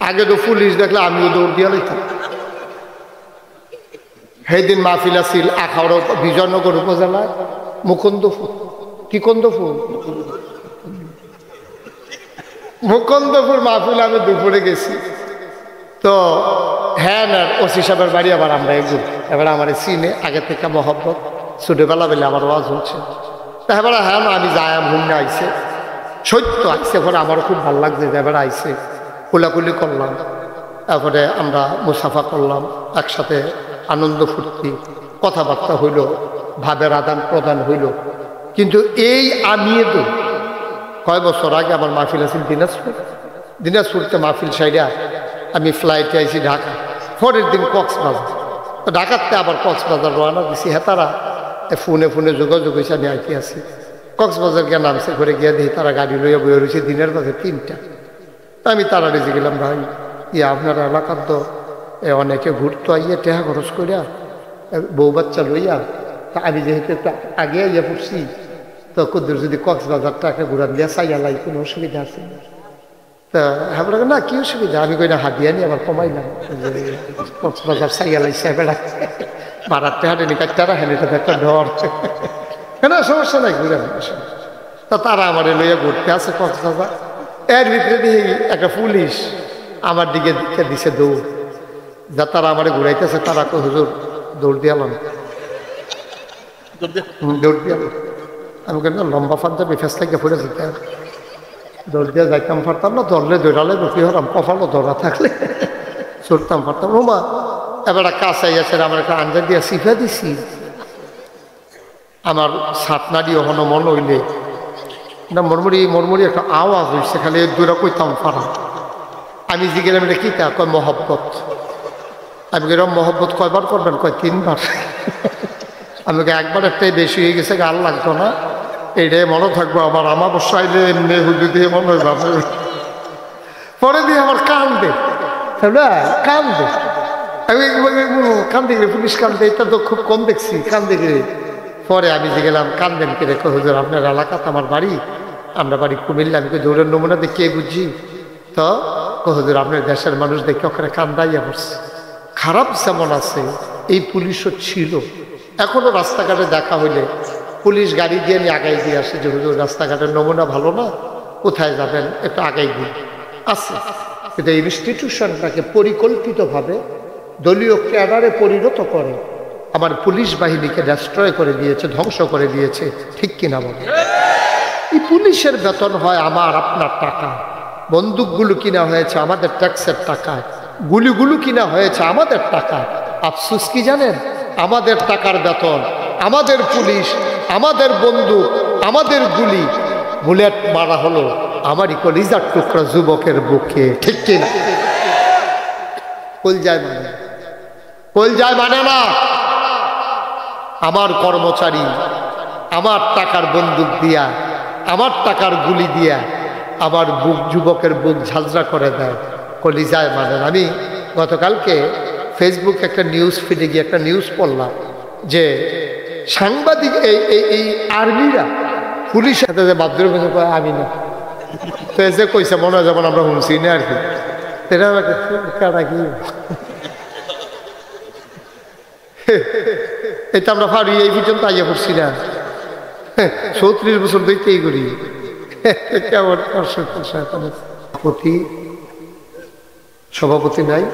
আগে তো পুলিশ দেখলে আমিও দৌড় দিয়া লইতাম। সেইদিন মাহফিল আছিল আখাউড়া বিজয়নগর উপজেলায় মুকুন্দপুর। কি কন্দপুর? মুকুন্দপুর মাহফিল আমি দুপুরে গেছি। তো হ্যাঁ না ওসি সাহেবের বাড়ি আবার আমরা এগুলো এবার আমার চিনে আগে থেকে মহব্বত ছোটবেলা বেলে আমার ওয়াজ হচ্ছে। তা এবার হ্যাঁ না আমি যাই ভূমি আইসে সত্য আইসে পরে আমারও খুব ভালো লাগছে যে এবার আইসে কোলাকুলি করলাম, তারপরে আমরা মুসাফা করলাম, একসাথে আনন্দ ফুর্তি কথাবার্তা হইল, ভাবের আদান প্রদান হইল। কিন্তু এই আমিয়ে তো কয় বছর আগে আমার মাহফিল আছিল দিনাজপুরতে মাহফিল সাইডা আমি ফ্লাইটে আইছি ঢাকা, পরের দিন কক্সবাজার। তো ঢাকাতে আবার কক্সবাজার রওনা দিছি। তারা ফোনে যোগাযোগ হয়েছে আমি আইতে আছি। কক্সবাজার গিয়ে নামছে ঘরে গিয়ে দিই তারা গাড়ি লইয়া বইয়া রয়েছে দিনের বাজে 3টা। আমি তারা রেজে গেলাম, ভাই আপনার এলাকার তো অনেকে ঘুরতো আইয়া টেহা খরচ করিয়া বউ বাচ্চা লইয়া, তা আমি যেহেতু একটু আগে আইয়া পড়ছি তো কুদ্দুর যদি কক্সবাজার টাকা ঘুরান দিয়া চাইয়া লাই কোনো অসুবিধা আছে তা আমরা না কি অসুবিধা, আমি কই না হাতিয়া নি আবার কমাইলাম কক্সবাজার চাইয়া লাইছে বেড়া ভাড়াতে হাঁটেনি কাটতারা হেন এটা একটা ডর না সমস্যা নাই ঘুরে তা তারা আমার লইয়া ঘুরতে আছে কক্সবাজার। এর ভিতরে দিয়ে একটা পুলিশ আমার দিকে দিছে দৌড়, যা তারা আমার ঘুরাইতেছে তারা কো হুজুর দৌড় দিয়ালাম দৌড় দিয়ালাম। আমি কেন লম্বা পাঞ্জাবি ফেস থেকে ফুটে যেতে দৌড় দিয়ে যাইতাম পারতাম না, ধরলে দৌড়ালে কি হলাম কপালও ধরা থাকলে চড়তাম পারতাম। রোমা এবার কাছে আছে আমার একটা আঞ্জা দিয়া শিখা দিছি, আমার সাতনা দিয়ে ওখানে মন হইলে না মরমরি একটা আওয়াজ হয়েছে, খালি দূরে কইতাম পারা। আমি জিজ্ঞেস এটা কি তা কয় মহব্বত। আমি এরকম মহব্বত কয়বার করবেন? কয় 3বার। আমি একবার একটাই বেশি হয়ে গেছে, গাল লাগতো না, এইটাই মনে থাকবো আমার আমাবস্যা আইলে এমনি হুজু দিয়ে মনে হয় ভাবে। পরে দিয়ে আমার কান্দে কান্দে আমি কান্দে গেলে পুলিশ কান্দে, এটা তো খুব কম দেখছি কান্দে গেলে। পরে আমি যে গেলাম কান্দেন কে রেখে হুজুর আপনার এলাকাতে আমার বাড়ি, আমরা বাড়ি কুমিল্লা। আমি দৌড়ের নমুনা দেখে বুঝি তো হুজুর আপনার দেশের মানুষ দেখে ওখানে কান্দাইয়া পড়ছে। খারাপ যেমন আছে এই পুলিশও ছিল, এখনো রাস্তাঘাটে দেখা হইলে পুলিশ গাড়ি দিয়ে নিয়ে আগাই দিয়ে আসে যে হুজুর রাস্তাঘাটের নমুনা ভালো না, কোথায় যাবেন একটু আগাই দিন আছে। কিন্তু ইনস্টিটিউশনটাকে পরিকল্পিতভাবে দলীয় ক্যাডারে পরিণত করে আমার পুলিশ বাহিনীকে ডেস্ট্রয় করে দিয়েছে, ধ্বংস করে দিয়েছে, ঠিক কিনা বলে? এই পুলিশের বেতন হয় আমার আপনার টাকা, বন্দুকগুলো কিনা হয়েছে আমাদের ট্যাক্সের টাকায়, গুলিগুলো কিনা হয়েছে আমাদের টাকায়। আফসোস কি জানেন? আমাদের টাকার বেতন, আমাদের পুলিশ, আমাদের বন্দুক, আমাদের গুলি, বুলেট মারা হলো আমারই কলিজার টুকরা যুবকের বুকে, ঠিক কিনা? কলজায় মানে না। আমার কর্মচারী আমার টাকার বন্দুক দিয়া, আমার টাকার গুলি দিয়া আমার বুক, যুবকের বুক ঝাঁঝরা করে দেয়, কলিজায় মানে না। আমি গতকালকে ফেসবুকে একটা নিউজ ফিডে গিয়ে একটা নিউজ পড়লাম যে সাংবাদিক এই আর্মিরা পুলিশের সাথে যে বাদ্যুর কয় আমি না, তো এসে কইছে মনে হয় যেমন আমরা শুনছি না আর কি। এটা কি এটা আমরা পারি এই পর্যন্ত আইয়া পড়ছি না, 34 বছর দেখতেই করি। সভাপতি নাই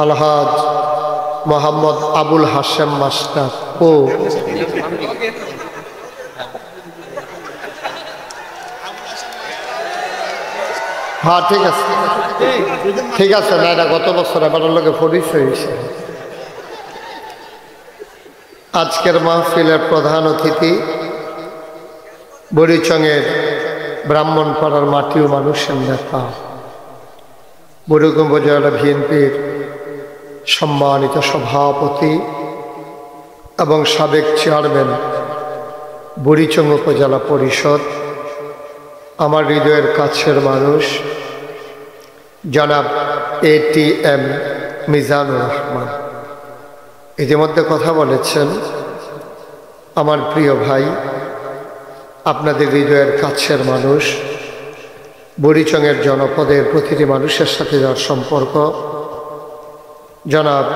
আলহাজ মোহাম্মদ আবুল হাশেম মাস্টার ও হ্যাঁ ঠিক আছে না, এটা গত বছর আমার লোকে পরিচয় হয়েছে। আজকের মাহফিলের প্রধান অতিথি বুড়িচংয়ের ব্রাহ্মণপাড়ার মাটি ও মানুষের নেতা, বুড়িগঙ্গ উপজেলা বিএনপির সম্মানিত সভাপতি এবং সাবেক চেয়ারম্যান বুড়িচং উপজেলা পরিষদ, আমার হৃদয়ের কাছের মানুষ জনাব ATM মিজানুর রহমান ইতিমধ্যে কথা বলেছেন। আমার প্রিয় ভাই, আপনাদের হৃদয়ের কাছের মানুষ বুড়িচংয়ের জনপদের প্রতিটি মানুষের সাথে যার সম্পর্ক, জনাব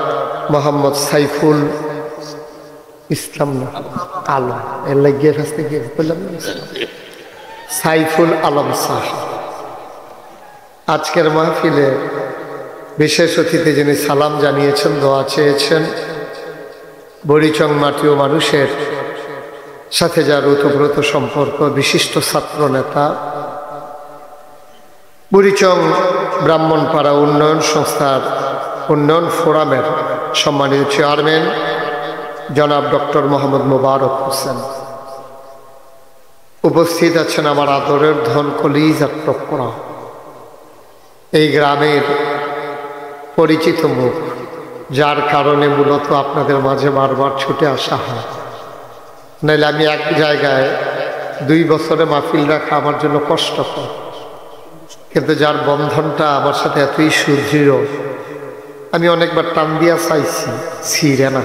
মোহাম্মদ সাইফুল ইসলাম না আলম, এর লাগিয়ে ফাঁসতে গিয়ে বললাম সাইফুল আলম শাহ। আজকের মাহফিলে বিশেষ অতিথি যিনি সালাম জানিয়েছেন, দোয়া চেয়েছেন, বুড়িচং মাটি ও মানুষের সাথে যার ওতপ্রোত সম্পর্ক, বিশিষ্ট ছাত্র নেতা, বুড়িচং ব্রাহ্মণপাড়া উন্নয়ন সংস্থার উন্নয়ন ফোরামের সম্মানিত চেয়ারম্যান জনাব ডক্টর মোহাম্মদ মোবারক হোসেন, উপস্থিত আছেন আমার আদরের ধন কলিজার টুকরা, এই গ্রামের পরিচিত মুখ, যার কারণে মূলত আপনাদের মাঝে বারবার ছুটে আসা হয়। নাইলে আমি এক জায়গায় 2 বছরে মাহফিল রাখা আমার জন্য কষ্টকর, কিন্তু যার বন্ধনটা আমার সাথে এতই সুদৃঢ়, আমি অনেকবার টান দিয়া চাইছি, ছিঁড়ে না,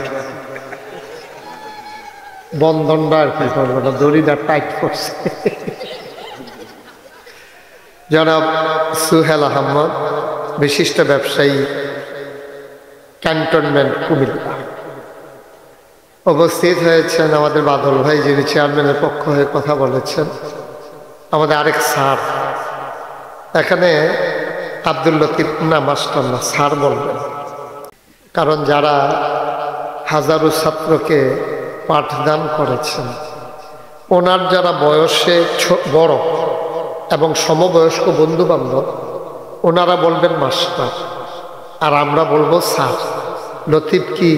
বন্ধনটা আর কি করবো না, দড়িটা টাইট করছে। জনাব সুহেল আহমদ, বিশিষ্ট ব্যবসায়ী, ক্যান্টনমেন্ট কুমিল্লা, উপস্থিত হয়েছেন আমাদের বাদল ভাই, যিনি চেয়ারম্যানের পক্ষ হয়ে কথা বলেছেন, আমাদের আরেক স্যার, এখানে আব্দুল লতিফ না মাস্টার না স্যার বলবেন, কারণ যারা হাজারো ছাত্রকে পাঠদান করেছেন, ওনার যারা বয়সে বড় এবং সমবয়স্ক বন্ধু বান্ধব, ওনারা বলবেন মাস্টার আর আমরা বলবো স্যার। লতিফ কি?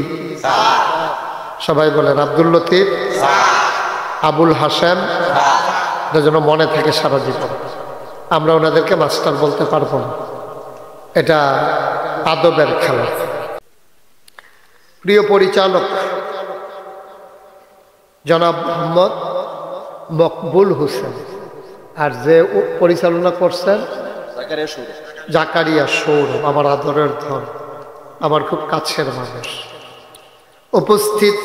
সবাই বলেন আব্দুল লতিফ, আবুল হাসেম, যেন মনে থাকে সারা জীবন। আমরা ওনাদেরকে মাস্টার বলতে পারবো না, এটা আদবের খেলা। প্রিয় পরিচালক জনাব মোহাম্মদ মকবুল হোসেন, আর যে পরিচালনা করছেন জাকারিয়া সৌরভ, আমার আদরের ধন, আমার খুব কাছের মানুষ। উপস্থিত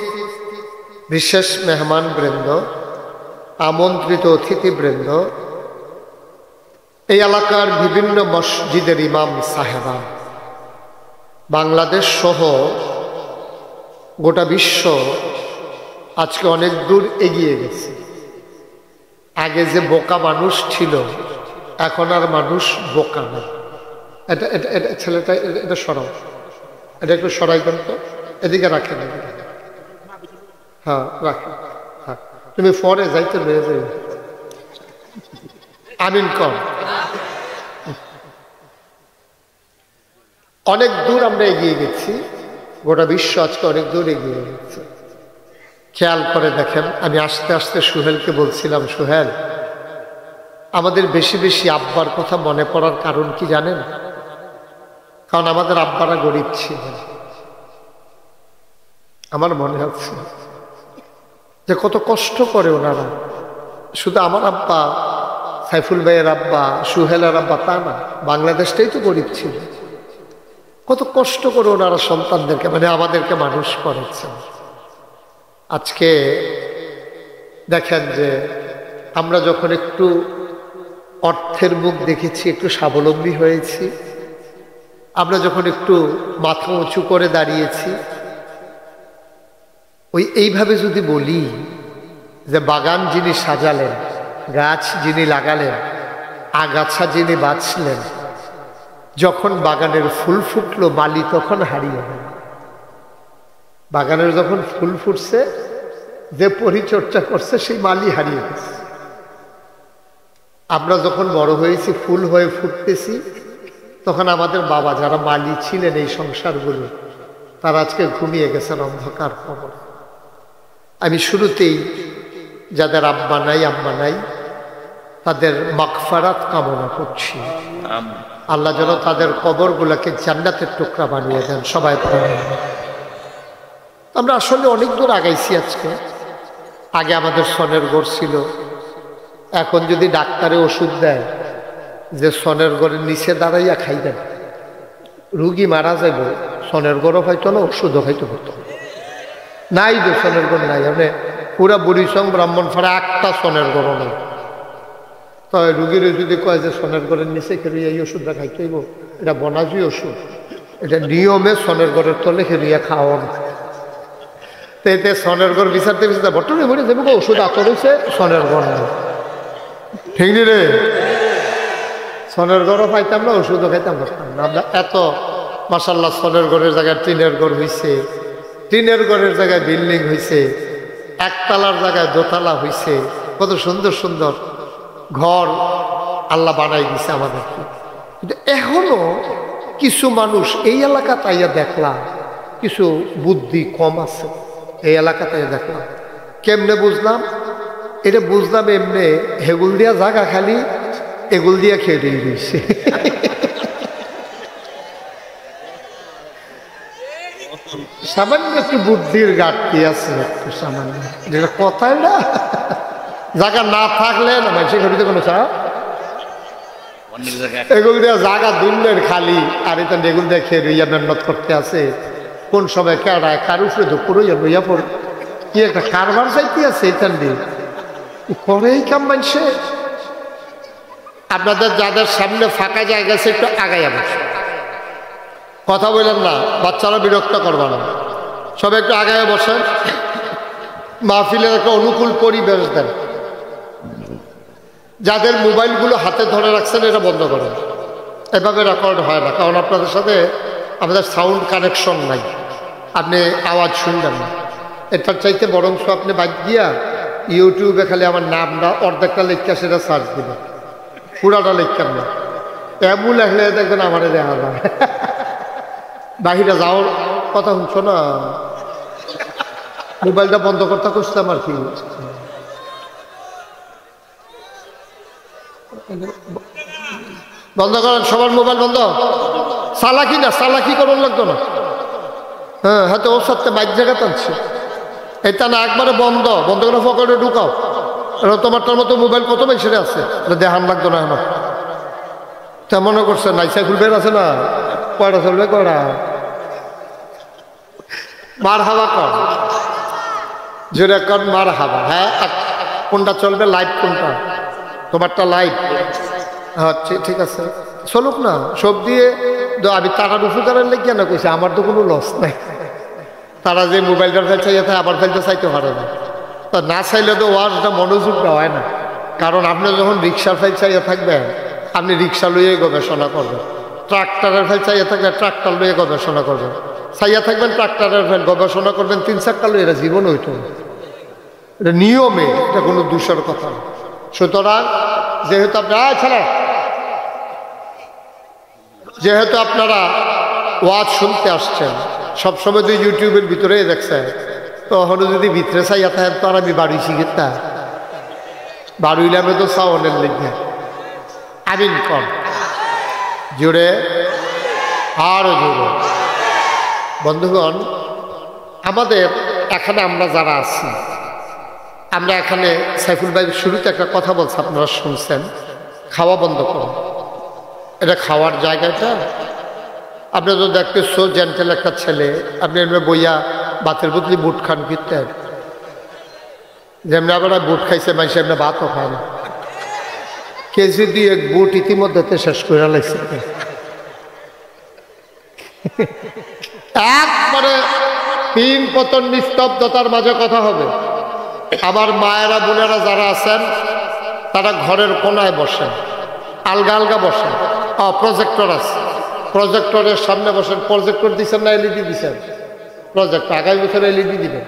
বিশেষ মেহমান বৃন্দ, আমন্ত্রিত অতিথিবৃন্দ, এই এলাকার বিভিন্ন মসজিদের ইমাম সাহেবান, বাংলাদেশ সহ গোটা বিশ্ব আজকে অনেক দূর এগিয়ে গেছে। আগে যে বোকা মানুষ ছিল, এখন আর মানুষ বোকা না। এটা এটা এটা ছেলেটা এটা সরাও, এটা একটু সরাই দেন তো, এদিকে রাখেন, হ্যাঁ রাখেন, হ্যাঁ তুমি পরে যাইতে লয়ে যাই, আমিন কম। অনেক দূর আমরা এগিয়ে গেছি, গোটা বিশ্ব আজকে অনেক দূর এগিয়ে গেছে। খেয়াল করে দেখেন, আমি আস্তে আস্তে সুহেলকে বলছিলাম, সুহেল, আমাদের বেশি বেশি আব্বার কথা মনে পড়ার কারণ কি জানেন? কারণ আমাদের আব্বারা গরিব ছিলেন। আমার মনে হচ্ছে যে কত কষ্ট করে ওনারা, শুধু আমার আব্বা, সাইফুল ভাইয়ের আব্বা, সুহেলের আব্বা তা না, বাংলাদেশটাই তো গরিব ছিল। কত কষ্ট করে ওনারা সন্তানদেরকে, মানে আমাদেরকে মানুষ করেছেন। আজকে দেখেন যে আমরা যখন একটু অর্থের মুখ দেখেছি, একটু স্বাবলম্বী হয়েছি, আমরা যখন একটু মাথা উঁচু করে দাঁড়িয়েছি, এইভাবে যদি বলি যে বাগান যিনি সাজালেন, গাছ যিনি লাগালেন, আগাছা যিনি বাঁচলেন, যখন বাগানের ফুল ফুটলো মালি তখন হারিয়ে গেল। বাগানের যখন ফুল ফুটছে, যে পরিচর্যা করছে সেই মালি হারিয়ে গেছে। আমরা যখন বড় হয়েছি, ফুল হয়ে ফুটতেছি, তখন আমাদের বাবা যারা মালি ছিলেন এই সংসারগুলো, তারা আজকে ঘুমিয়ে গেছেন অন্ধকার কবরে। আমি শুরুতেই যাদের আব্বা নাই আম্মা নাই, তাদের মাগফিরাত কামনা করছি। আল্লাহ যেন তাদের কবরগুলোকে জান্নাতের টুকরা বানিয়ে দেন। সবাই আমরা আসলে অনেক দূর আগাইছি আজকে। আগে আমাদের সনের ঘর ছিল, এখন যদি ডাক্তারে ওষুধ দেয় যে সনের ঘরের নিচে দাঁড়াইয়া খাইবেন, রুগী মারা যাইব, সনের ঘরও হয়তো না, ওষুধও হয়তো হতো নাই, যে সনের ঘর নাই। মানে পুরা বুড়িচং ব্রাহ্মণপাড়া একটা সনের ঘরও নেই। তো রুগীর যদি কয় যে সোনের ঘরের নিচে খেলিয়ে এই ওষুধটা খাইতে হইব, এটা বনাজি ওষুধ, এটা নিয়মে সোনের ঘরের তলে খেলিয়ে খাওয়ান। তো এতে সোনের ঘর বিচারতে বিচারতে বটনে ভরে দেবো ওষুধ আতর হয়েছে, সোনের ঘর নেই। ঠিক নি রে? সোনের ঘরও পাইতাম না, ওষুধও খাইতাম পারতাম না আমরা। এত মাশাআল্লাহ সোনের ঘরের জায়গায় টিনের ঘর হয়েছে, টিনের ঘরের জায়গায় বিল্ডিং হয়েছে, একতলার জায়গায় দোতলা হয়েছে, কত সুন্দর সুন্দর ঘর আল্লাহ বানাই দিছে আমাদেরকে। কিন্তু এখনো কিছু মানুষ এই এলাকা তাইয়া দেখলাম কিছু বুদ্ধি কম আছে। এই এলাকা তাইয়া দেখলাম কেমনে বুঝলাম? এটা বুঝলাম এমনি, হেগুল দিয়া জায়গা খালি এগুল দিয়া খেয়ে দিয়ে দিয়েছে। সামান্য একটু বুদ্ধির ঘাটতি আছে, একটু সামান্য, যেটা কথাই না। জায়গা না থাকলে না মানুষের ঘড়িতে কোনো চা এগুলো দিয়ে জায়গা দুললেন খালি, আর এটা এগুলো দিয়ে খেয়ে রইয়া মেহনত করতে আছে। কোন সময় কেড়ায় কার উপরে দুপুর হইয়া লইয়া পড়ে কি একটা কারবার চাইতে আছে, এখান দিয়ে করেই কাম মানছে। আপনাদের যাদের সামনে ফাঁকা জায়গা আছে একটু আগাইয়া বসে কথা বললেন না, বাচ্চারা বিরক্ত করবা না, সব একটু আগায় বসেন, মাহফিলের একটা অনুকূল পরিবেশ দেন। যাদের মোবাইলগুলো হাতে ধরে রাখছেন এটা বন্ধ করেন, এভাবে রেকর্ড হয় না, কারণ আপনাদের সাথে আমাদের সাউন্ড কানেকশন নাই, আপনি আওয়াজ শুনবেন না। এটার চাইতে বরংশ আপনি বাদ দিয়া ইউটিউবে খালি আমার নামটা অর্ধেকটা লেখা সেটা সার্চ দিবেন, পুরাটা লেখার না। এমন লেখলে দেখবেন আমারে দেখা যায়। বাহিরে যাওয়ার কথা শুনছো না, মোবাইলটা বন্ধ করতে খুঁজতাম আর কি। বন্ধ করেন, সবার মোবাইল বন্ধ। চালাকি না, চালাকি করুন লাগতো না। হ্যাঁ, হয়তো ওর সাথে বাইক জায়গা টানছে, এটা না একবারে বন্ধ, বন্ধ করে পকেটে ঢুকাও। তোমারটার মতো মোবাইল কত বেশি আছে, দেখান লাগতো না এখন। তা মনে করছে নাইসা খুলবেন আছে না, কয়টা চলবে কয়টা মার হাওয়া কর, জোরে কর মার হাওয়া। হ্যাঁ, কোনটা চলবে, লাইভ কোনটা? তোমারটা লাইভ, আচ্ছা ঠিক আছে চলুক না। সব দিয়ে আমি টাকার উপকারের লেগে না কইছি, আমার তো কোনো লস নাই। তারা যে মোবাইলটার ফেল চাইতে থাকে আবার ফেলতে চাইতে পারে না, তা না চাইলে তো ওয়াজটা মনোযোগটা হয় না। কারণ আপনি যখন রিক্সার ফেল চাইয়া থাকবেন, আপনি রিক্সা লইয়ে গবেষণা করবেন, ট্রাক্টরের ফেল চাইয়া থাকলে ট্রাক্টর লইয়ে গবেষণা করবেন, চাইয়া থাকবেন ট্রাক্টরের ফেল গবেষণা করবেন, 3 চাক্কা লইয়ে, এটা জীবন হইতো না, এটা নিয়মে, এটা কোনো দূষের কথা না। সুতরাং যেহেতু আপনারা যেহেতু আপনারা ওয়াজ শুনতে আসছেন, সবসময় তো ইউটিউবের ভিতরেই দেখছেন, তো হলো যদি ভিতরে চাইয়া থাকেন তো আর আমি বাড়ি শিখিতা বাড়িলে আমি তো সাউনের লিখে আমিন কম জুড়ে আরো জুড়ে। বন্ধুগণ, আমাদের এখানে আমরা যারা আছি, আমরা এখানে সাইফুল ভাই শুরুতে একটা কথা বলছে, আপনারা শুনছেন, খাওয়া বন্ধ করুন। এটা খাওয়ার জায়গাটা আপনি তো দেখতেছো জেন্টেল একটা ছেলে, আপনি এমনি বইয়া ভাতের বদলি বুট খান ফিরতেন, যেমনি আপনারা বুট খাইছে মানুষ এমনি ভাতও খায় না। কেজি 2 বুট ইতিমধ্যে শেষ করে লাগছে, একবারে 3 পতন নিস্তব্ধতার মাঝে কথা হবে। আবার মায়েরা বোনেরা যারা আছেন তারা ঘরের কোনায় বসেন, আলগা আলগা বসেন। প্রজেক্টর আছে, প্রজেক্টরের সামনে বসেন। প্রজেক্টর দিচ্ছেন না এলইডি দিচ্ছেন? প্রজেক্টর আগামী বছর এলইডি দিবেন।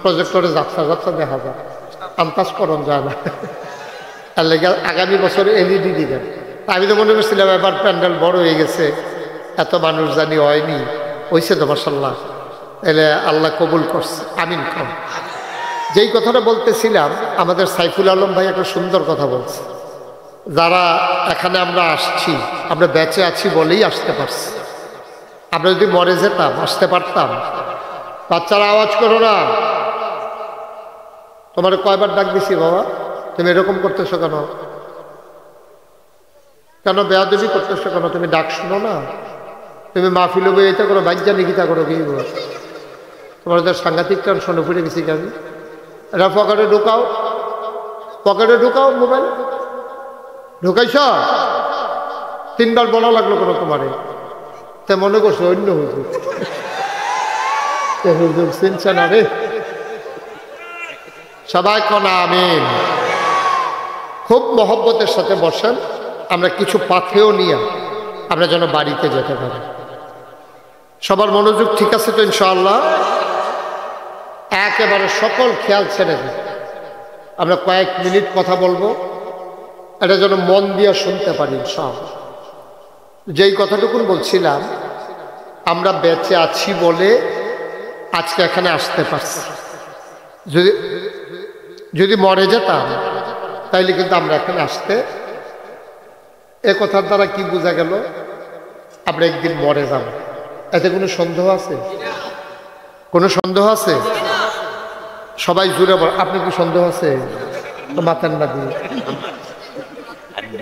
প্রজেক্টরে যাত্রা যাত্রা দেখা যায়, আন্দাজ করণ যায় না, আর লেগে আগামী বছর এলইডি দিবেন। আমি তো মনে করছিলাম এবার প্যান্ডেল বড় হয়ে গেছে, এত মানুষ জানি হয়নি, হয়েছে তো মাশাআল্লাহ, এলে আল্লাহ কবুল করছে, আমিন কম। যেই কথাটা বলতেছিলাম, আমাদের সাইফুল আলম ভাই একটা সুন্দর কথা বলছে, যারা এখানে আমরা আসছি, আমরা বেঁচে আছি বলেই আসতে পারছি। আমরা যদি মরে যেতাম, আসতে পারতাম? বাচ্চারা আওয়াজ করো না, তোমার কয়বার ডাক দিছি বাবা, তুমি এরকম করতেছো কেন, কেন বেয়াদবি করতেছো কেন, তুমি ডাক শুনো না, তুমি মাহফিলে বই এটা করো, বাজ্যা নিকিতা করো, কি তোমার ওদের সাংঘাতিক টেনশনে পড়ে গেছি আমি। এটা পকেটে ঢুকাও, পকেটে ঢুকাও মোবাইল, ঢুকাইছ? 3 বার বলা লাগলো কোনো তোমারে? তে মনে করছো অন্য হুজুর। হুজুর চিনছে না রে। সবাই কোন আমিন। খুব মহব্বতের সাথে বসেন, আমরা কিছু পাথেও নিয়ে আমরা যেন বাড়িতে যেতে পারি। সবার মনোযোগ ঠিক আছে তো ইনশাআল্লাহ? একেবারে সকল খেয়াল ছেড়ে দিন। আমরা কয়েক মিনিট কথা বলবো, এটা যেন মন দিয়ে শুনতে পারি ইনশাআল্লাহ। যেই কথাটুকুন বলছিলাম, আমরা বেঁচে আছি বলে আজকে এখানে আসতে পারছি। যদি মরে যেতাম তাইলে কিন্তু আমরা এখানে আসতে, এ কথার দ্বারা কি বোঝা গেল? আমরা একদিন মরে যাব। এতে কোনো সন্দেহ আছে? কোনো সন্দেহ আছে? সবাই জুড়ে বল, আপনি কি সন্দেহ আছে? মাথার না দিয়ে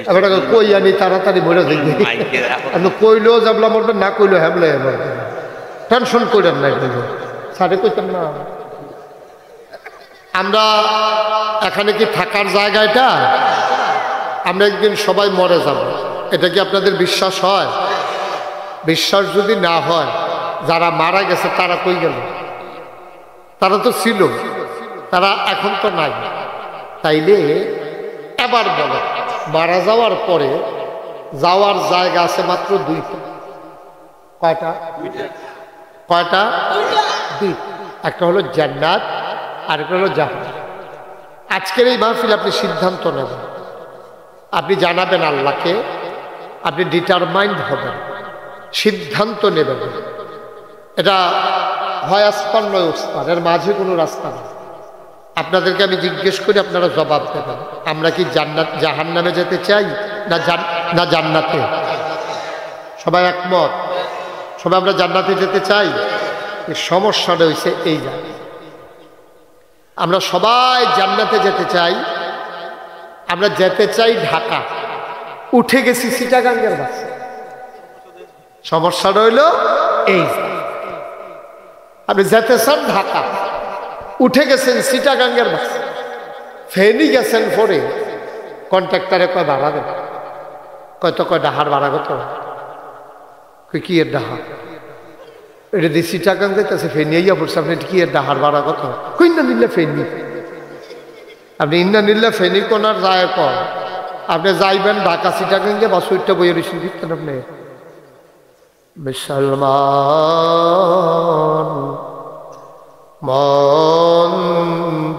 এবার কই আনি তাড়াতাড়ি মরে দেখবি। আপনি কইলেও যাবলা মরবেন, না কইলেও হ্যাবলে মরবেন। টেনশন করেন না, সাড়ে কইতেন না। আমরা এখানে কি থাকার জায়গাটা? আমরা একদিন সবাই মরে যাব, এটা কি আপনাদের বিশ্বাস হয়? বিশ্বাস যদি না হয়, যারা মারা গেছে তারা কই গেল? তারা তো ছিল, তারা এখন তো নাই। তাইলে এবার বলো, মারা যাওয়ার পরে যাওয়ার জায়গা আছে মাত্র 2টা। কয়টা? কয়টা? 2। একটা হলো জান্নাত, আর একটা হলো জাহান্নাম। আজকের এই মাহফিল আপনি সিদ্ধান্ত নেবেন, আপনি জানাবেন আল্লাহকে, আপনি ডিটারমাইন্ড হবেন, সিদ্ধান্ত নেবেন। এটা হয় আসপার নয় উস্তার, এর মাঝে কোনো রাস্তা নেই। আপনাদেরকে আমি জিজ্ঞেস করি, আপনারা জবাব দেবেন। আমরা কি জাহান্নামে যেতে চাই না জান্নাতে? সবাই একমত? সবাই আমরা জান্নাতে যেতে চাই। এই সমস্যাটা হয়েছে এই জায়গায়, আমরা সবাই জান্নাতে যেতে চাই। আমরা যেতে চাই ঢাকা, উঠে গেছি চিটাগাঙ্গের বাসে। সমস্যাটা হইল এই, আপনি যেতে চান ঢাকা, উঠে গেছেন চিটাগাঙ্গের বাসে, ফেনি গেছেন পরে কন্ট্রাক্টরে কয় ভাড়া দেন, কয় তো কয় ডাহার ভাড়া কত? কি এর ডাহা? এটা দিয়ে চিটাগাং যেতেছে, ফেনি ইয়া পড়ছে, আপনি কি এর ডাহার ভাড়া কত? কই না নিলে ফেনি, আপনি ইন্না নিলে ফেনি কোনার যায় কর, আপনি যাইবেন ঢাকা চিটাগাঙ্গে বাস ওইটা বইয়ের রিসিভ দিতেন আপনি। মুসলমান মন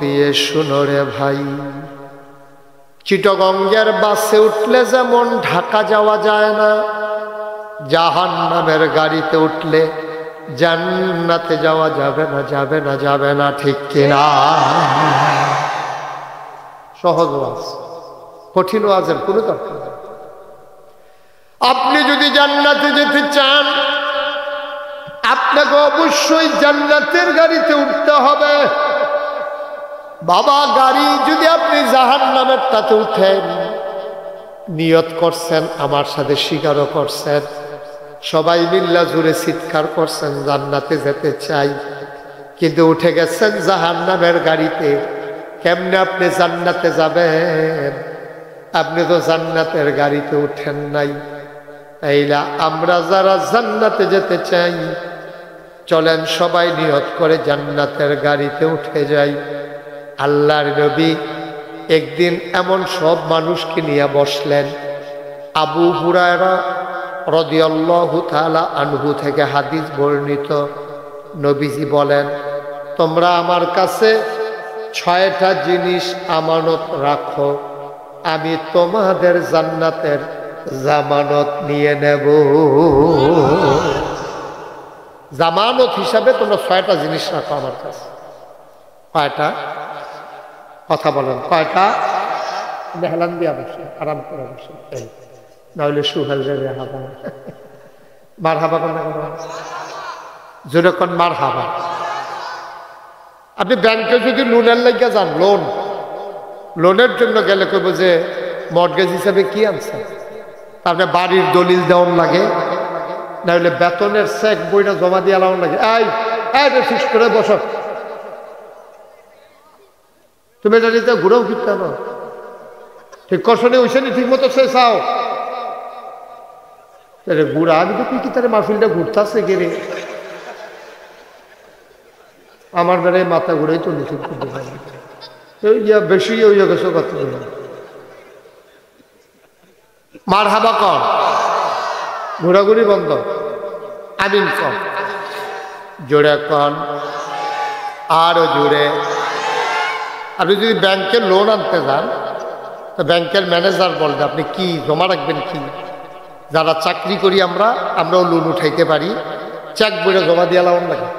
দিয়ে শুনো রে ভাই, চিটাগঙ্গের বাসে উঠলে যেমন ঢাকা যাওয়া যায় না, জাহান্নামের গাড়িতে উঠলে জান্নাতে যাওয়া যাবে না, যাবে না, যাবে না, ঠিক কিনা? সহজ ওয়াজ, কঠিন ওয়াজের কোনো দরকার নেই। আপনি যদি জান্নাতে যেতে চান, আপনাকে অবশ্যই জান্নাতের গাড়িতে উঠতে হবে। বাবা, গাড়ি যদি আপনি জাহান্নামের তাতে উঠেন, নিয়ত করছেন, আমার সাথে স্বীকারও করছেন, সবাই মিল্লা জুড়ে চিৎকার করছেন জান্নাতে যেতে চাই, কিন্তু উঠে গেছেন জাহান্নামের গাড়িতে, কেমনে আপনি জান্নাতে যাবেন? আপনি তো জান্নাতের গাড়িতে উঠেন নাই। এইলা আমরা যারা জান্নাতে যেতে চাই, চলেন সবাই নিয়ত করে জান্নাতের গাড়িতে উঠে যাই। আল্লাহর নবী একদিন এমন সব মানুষকে নিয়ে বসলেন। আবু হুরায়রা রাদিয়াল্লাহু তাআলা আনহু থেকে হাদিস বর্ণিত, নবীজি বলেন, তোমরা আমার কাছে 6টা জিনিস আমানত রাখো, আমি তোমাদের জান্নাতের জামানত নিয়ে নেব। জামানত হিসাবে তোমরা 6টা জিনিস রাখো আমার কাছে। কয়টা? কথা বলেন, কয়টা? হেলান দিয়া বসে, আরাম করে বসে, নাহলে সুহেল রে হাবা মার হাবা কোন জোরে কোন মার হাবা। আপনি ব্যাংকে যদি লোনের লাগিয়ে যান, লোনের জন্য গেলে কইব যে মর্টগেজ হিসাবে কি আনছে, আপনার বাড়ির দলিল দেওয়ার লাগে, নাহলে বেতনের চেক বইটা জমা দিয়ে লাউন লাগে। এই ফিক্স করে বসো, তুমি এটা নিতে ঘুরেও ফিরতে পারো। ঠিক কষণে ওইখানে ঠিক মতো সে চাও ঘুরা আমি তো কি তার মাহফিলটা ঘুরতেছে গেরে আমার বেড়ায় মাথা ঘুরেই তো নিষেধ করতে পারি বেশি হইয়া গেছে কত মার হাবা কর ঘোরাঘুরি বন্ধ আমিন কর জোরে কন আরো জোরে আপনি যদি ব্যাংকের লোন আনতে যান তো ব্যাংকের ম্যানেজার বলবে আপনি কি জমা রাখবেন কি যারা চাকরি করি আমরাও লোন উঠাইতে পারি চেক বইটা জমা দিয়ে লাগান লাগে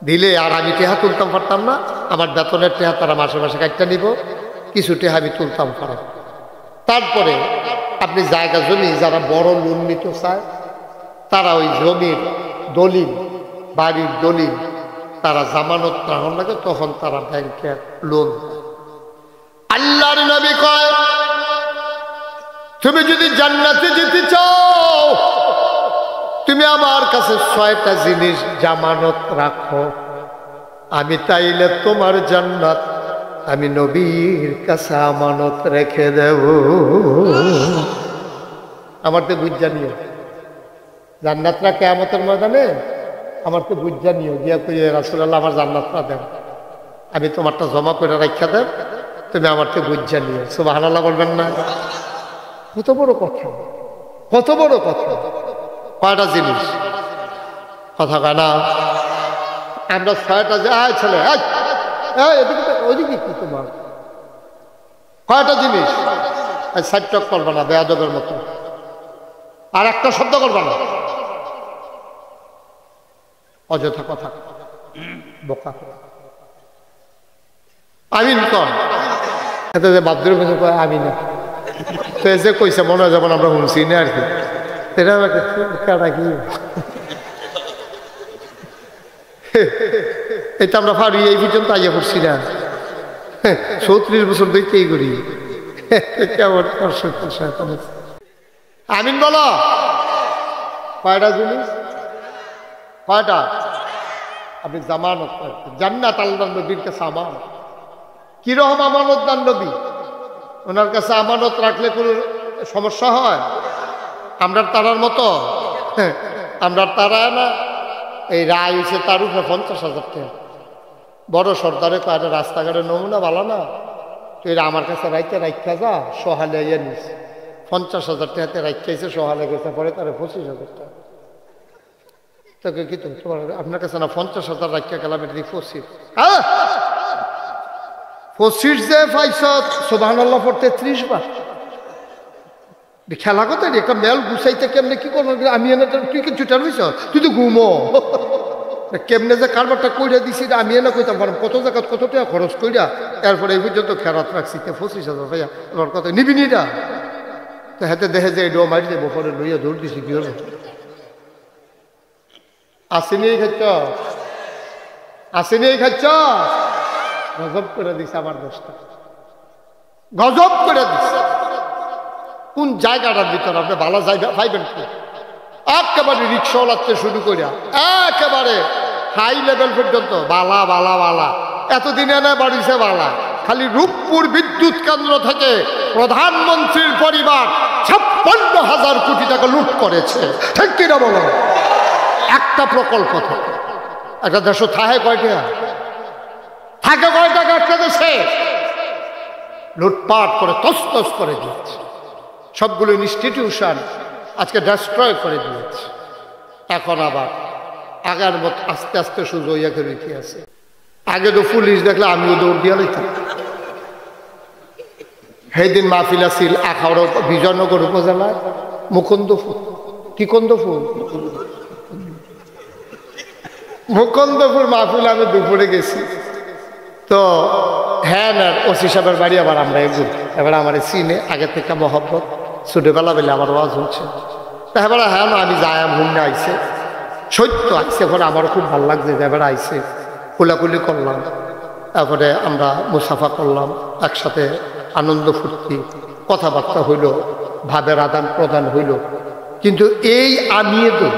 দিলে আর আমি টেহা তুলতাম পারতাম না আমার বেতনের টেহা তারা মাসে মাসে কাটটা নিব কিছু টেহা আমি তুলতাম পারতাম তারপরে আপনি জায়গা জমি যারা বড় লোন নিতে চায় তারা ওই জমির দলিল বাড়ির দলিল তারা জামানত রাখুন লাগে তখন তারা ব্যাংকের লোন আল্লাহর নবী কয় তুমি যদি জান্নাতে যেতে চাও তুমি আমার কাছে 6টা জিনিস জামানত রাখো আমি তাইলে তোমার জান্নাত আমি নবীর কাছে আমানত রেখে দেব আমার তো বুঝা নিও জান্নাতরা কিয়ামতের ময়দানে আমার তো বুঝা নিও গিয়া কই রাসূলুল্লাহ আমার জান্নাতটা দেন আমি তোমারটা জমা করে রাখা দেব তুমি আমার তো বুঝা নিও সুবহানাল্লাহ বলবেন না কত বড় কথা কত বড় কথা কয়টা জিনিস কথা কয় না আমরা 6টা যে ছেলে ওইদিকে কি তোমার কয়টা জিনিস সাইটক করবা না বেয়াদবের মতো আর একটা শব্দ করবা না অযথা কথা বোকা আমিন কর এতে যে বাদ্রের কাছে কয় আমি না তো এসে কইছে মনে হয় যেমন আমরা শুনছি না আর কি এটা কাটা কি এটা আমরা পারি এই পর্যন্ত আইয়া পড়ছি না 34 বছর ধরে কি করি কেমন আমিন বলো কয়টা জিনিস কয়টা আপনি জামানত জান্নাত আল্লাহর নবীর কাছে আমানত কিরকম আমানত দান নবী ওনার কাছে আমানত রাখলে কোনো সমস্যা হয় আমরা তারার মতো আমরা তারা না এই রায় হয়েছে তার উপরে 50,000 টাকা বড় সর্দারে কয় রাস্তাঘাটে নমুনা ভালো না তুই আমার কাছে রাখা যা সহালে ইয়ে নিস 50,000 টাকাতে রাখাইছে সহালে গেছে পরে তার 25,000 টাকা তোকে কি তোমার আপনার কাছে না 50,000 রাখা গেলাম এটা 25 যে পাইছ সুবহানাল্লাহ পড়তে 30 বার খেলা কথা একটা মেল গুছাইতে কেমনে কি করবো আমি এনে তুই কি ছুটার হইছ তুই তো ঘুমো কেমনে যে কারবারটা কইরা দিছি আমি এনে কইতাম পারলাম কত জায়গা কত টাকা খরচ কইরা এরপরে এই পর্যন্ত খেরাত রাখছি 25,000 ভাইয়া আমার কথা নিবি নিটা তো হাতে দেখে যে ডো মারি দেবো পরে লইয়া দৌড় দিছি কি হলো আসেনি খাচ্ছ আসেনি খাচ্ছ গজব করে দিছে আমার দোষটা গজব করে দিছে কোন জায়গাটার ভিতরে আপনি ভালো জায়গা পাইবেন কি একেবারে রিক্সাওয়ালাতে শুরু করিয়া একেবারে হাই লেভেল পর্যন্ত বালা বালা বালা এতদিনে না বাড়িছে বালা খালি রূপপুর বিদ্যুৎ কেন্দ্র থেকে প্রধানমন্ত্রীর পরিবার 56,000 কোটি টাকা লুট করেছে ঠিক কিনা বলো একটা প্রকল্প থেকে একটা দেশ থাকে কয়টা থাকে কয় টাকা একটা দেশে লুটপাট করে তছনছ করে দিয়েছে সবগুলো ইনস্টিটিউশন আজকে ডেস্ট্রয় করে দিয়েছে এখন আবার আগের মতো আস্তে আস্তে সুযোগ ইয়াকে রেখে আছে আগে তো পুলিশ দেখলে আমিও দৌড় দিয়া লইতাম সেইদিন মাহফিল আছিল আখাউড়া বিজয়নগর উপজেলায় মুকুন্দপুর কি কন্দপুর মুকুন্দপুর মাহফিল আমি দুপুরে গেছি তো হ্যাঁ না ওসি সাহেবের বাড়ি আবার আমরা এবার আমার সিনে আগে থেকে মহব্বত ছোটবেলা বেলে আমার ওয়াজ হচ্ছে তা এবার হ্যাঁ না আমি যাই ঘুমনে আইসে সত্য আইসে পরে আমারও খুব ভালো লাগছে যে এবার আইসে কোলাকুলি করলাম তারপরে আমরা মুসাফা করলাম একসাথে আনন্দ ফুর্তি কথাবার্তা হইল ভাবের আদান প্রদান হইল কিন্তু এই আমিয়ে তো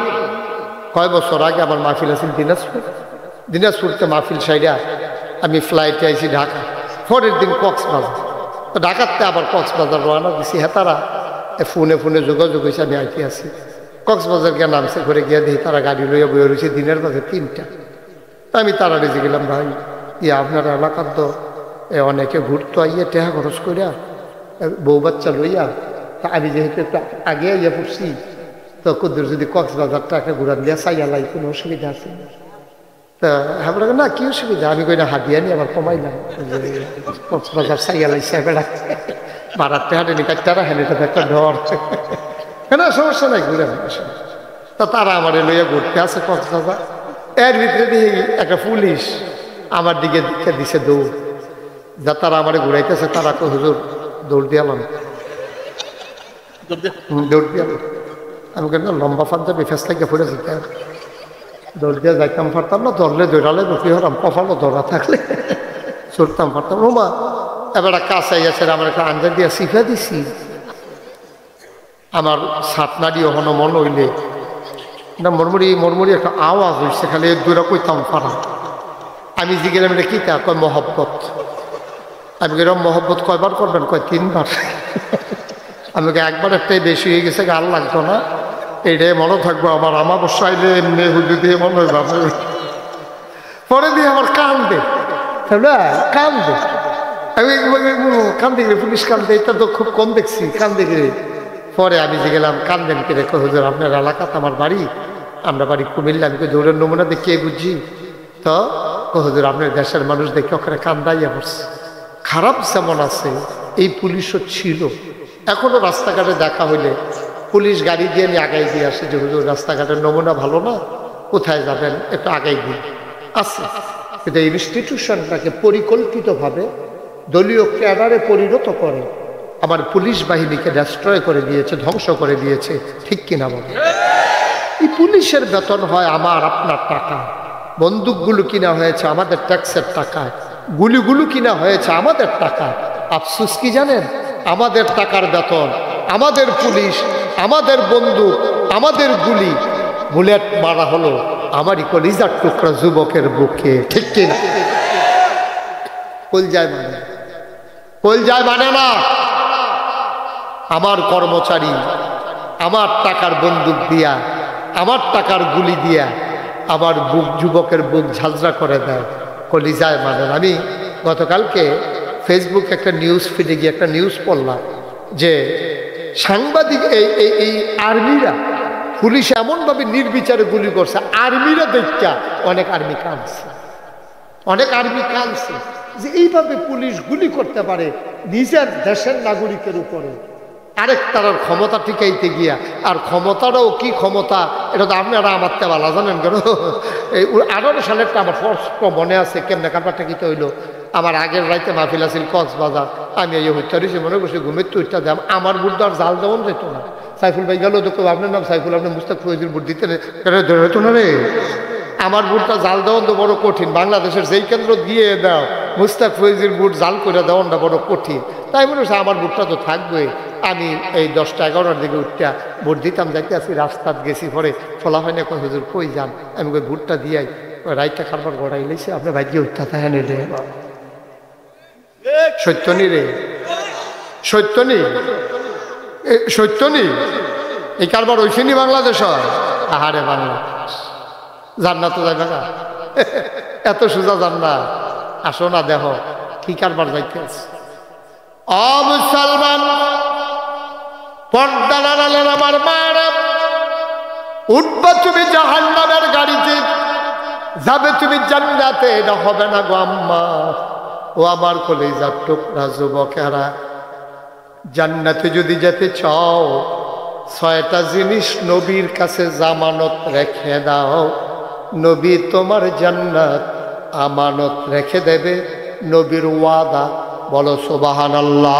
কয় বছর আগে আমার মাহফিল আছিল দিনাজপুরতে মাহফিল সাইডা আমি ফ্লাইটে আইছি ঢাকা পরের দিন কক্সবাজার ঢাকাতে আবার কক্সবাজার রওনা দিছি। হ্যাঁ তারা ফোনে ফোনে যোগাযোগ হয়েছে আমি আইতে আছি। কক্সবাজার গিয়ে নামছে, করে গিয়ে দেখি তারা গাড়ি লইয়া বয়ে রয়েছে দিনের বাজে 3টা। আমি তারা রেজে গেলাম, ভাই ইয়ে আপনার এলাকার তো অনেকে ঘুরতো আইয়া টেহা খরচ করিয়া বউ বাচ্চা লইয়া, তা আমি যেহেতু একটু আগে ইয়ে পড়ছি, তো কুদ্দুর যদি কক্সবাজার টাকা ঘুরান দিয়া চাইয়ালাই কোনো অসুবিধা আছে? তা হ্যাঁ না, কি অসুবিধা? আমি কই না হাদিয়া নিয়ে আবার কমাইলাম, কক্সবাজার চাইয়ালাই বেড়া ভাড়াতে হাঁটেনি কাটতারা হেন, এটা একটা ডর। কেন সমস্যা নাই, ঘুরে তা তারা আমার লইয়া ঘুরতে আছে কক্সবাজার। এর ভিতরে দিয়ে একটা পুলিশ আমার দিকে দিছে দৌড়, যা তারা আমার ঘুরাইতেছে। তারা তো হুজুর দৌড় দিয়ালাম, দৌড় দিয়ালাম। আমি কেন লম্বা পাঞ্জাবি ফেস থেকে পড়ে যেতে, দৌড় দিয়ে যাইতাম পারতাম না, ধরলে দৌড়ালে বসি হরাম, কপালও ধরা থাকলে ছুটতাম পারতাম। রোমা এবার কাছে গেছে, আমার একটা আঞ্জা দিয়ে শিখা দিছি, আমার সাতনাড়ি ওখানে মন হইলে না মরমরি মরমরি একটা আওয়াজ হয়েছে, খালি দূরে কইতাম পারা। আমি জিজ্ঞেলাম এটা কী? তা কয় মহব্বত। আমি এরকম মহব্বত কয়বার করবেন? কয় 3বার। আমি একবার একটাই বেশি হয়ে গেছে, গাল লাগতো না, এইটাই মনে থাকবো আমার। আমার অবশ্য আইলে এমনি হুজু দিয়ে মনে হয় বাবা, পরে দিয়ে আমার কান্দে, কান্দে। আমি কান্দে গেলে পুলিশ কান্দে, এটা তো খুব কম দেখছি, কান্দে গেলে। পরে আমি যে গেলাম, কান্দেন কে রেখো? হুজুর আপনার এলাকাতে আমার বাড়ি, আমরা বাড়ি কুমিল্লা। আমি দৌড়ের নমুনা দেখে বুঝি তো হুজুর আপনার দেশের মানুষ দেখে ওখানে কান্দাইয়া পড়ছে। খারাপ যেমন আছে এই পুলিশও ছিল। এখনো রাস্তাঘাটে দেখা হইলে পুলিশ গাড়ি দিয়ে নিয়ে আগাই দিয়ে আসে যে হুজুর রাস্তাঘাটের নমুনা ভালো না, কোথায় যাবেন একটু আগাই দিন আছে। কিন্তু ইনস্টিটিউশনটাকে পরিকল্পিতভাবে দলীয় ক্যাডারে পরিণত করে আমার পুলিশ বাহিনীকে ডেস্ট্রয় করে দিয়েছে, ধ্বংস করে দিয়েছে। ঠিক কিনা বলে? এই পুলিশের বেতন হয় আমার আপনার টাকা, বন্দুকগুলো কিনা হয়েছে আমাদের ট্যাক্সের টাকায়, গুলিগুলো কিনা হয়েছে আমাদের টাকায়। আফসোস কি জানেন? আমাদের টাকার বেতন, আমাদের পুলিশ, আমাদের বন্দুক, আমাদের গুলি, বুলেট মারা হলো আমারই কলিজার টুকরা যুবকের বুকে। ঠিক কিনা? কলজায় মানে, কলজায় মানে না। আমার কর্মচারী আমার টাকার বন্দুক দিয়া, আমার টাকার গুলি দিয়া আমার বুক, যুবকের বুক ঝাঁঝরা করে দেয়, কলিজায় মানে। আমি গতকালকে ফেসবুকে একটা নিউজ ফিডে গিয়ে একটা নিউজ পড়লাম যে সাংবাদিক এই আর্মিরা পুলিশ এমনভাবে নির্বিচারে গুলি করছে, আর্মিরা দেখা অনেক আর্মি কাঁদছে, অনেক আর্মি কাঁদছে যে এইভাবে পুলিশ গুলি করতে পারে নিজের দেশের নাগরিকের উপরে। আরেক তার ক্ষমতা টিকাইতে গিয়া, আর ক্ষমতাটাও কি ক্ষমতা এটা তো আপনারা আমার তে ভালো জানেন। কেন এই 18 সালেরটা আমার স্পষ্ট মনে আছে, কেমনে কারবারটা কিতে হইলো। আমার আগের রাইতে মাহফিল আছিল কক্সবাজার, আমি এই হত্যা দিয়েছি, মনে করছি ঘুমের তো হত্যা দাম, আমার বুট আর জাল দেওয়ান যেত না। সাইফুল ভাই গেল দেখো আপনার নাম সাইফুল, আপনি মুস্তাক ফৈজির বুট দিতে হতো না রে। আমার বুটটা জাল দেওয়ান তো বড় কঠিন, বাংলাদেশের যেই কেন্দ্র দিয়ে দাও মুস্তাক ফৈজির বুট জাল করে দেওয়ানটা বড় কঠিন। তাই মনে হচ্ছে আমার বুটটা তো থাকবে। আমি এই 10টা 11টার দিকে উঠটা ভোট দিতাম, যাইতে আসি রাস্তাত গেছি, পরে ফলা হয় না, কই হুজুর কই যান? আমি কই ভোটটা দিয়াই, রাইটটা খাবার গড়াই লেছে, আপনার ভাই গিয়ে উঠতে থাকে রে। সত্যনি রে, সত্যনি, সত্যনি এই কারবার ওইখানি বাংলাদেশ হয়। আহারে বাংলাদেশ, জান্নাত তো যাইবে না, এত সোজা জান্নাত। আসো না দেহ কি কারবার যাইতে আছে। অ মুসলমান পর্দা নাড়ালেন আমার মারা, উঠবা তুমি জাহান্নামের গাড়িতে, যাবে তুমি জান্নাতে, এটা হবে না গো আম্মা। ও আমার কলিজার টুকরা যুবকেরা, জান্নাতে যদি যেতে চাও 6টা জিনিস নবীর কাছে জামানত রেখে দাও, নবী তোমার জান্নাত আমানত রেখে দেবে, নবীর ওয়াদা। বলো সুবহানাল্লাহ।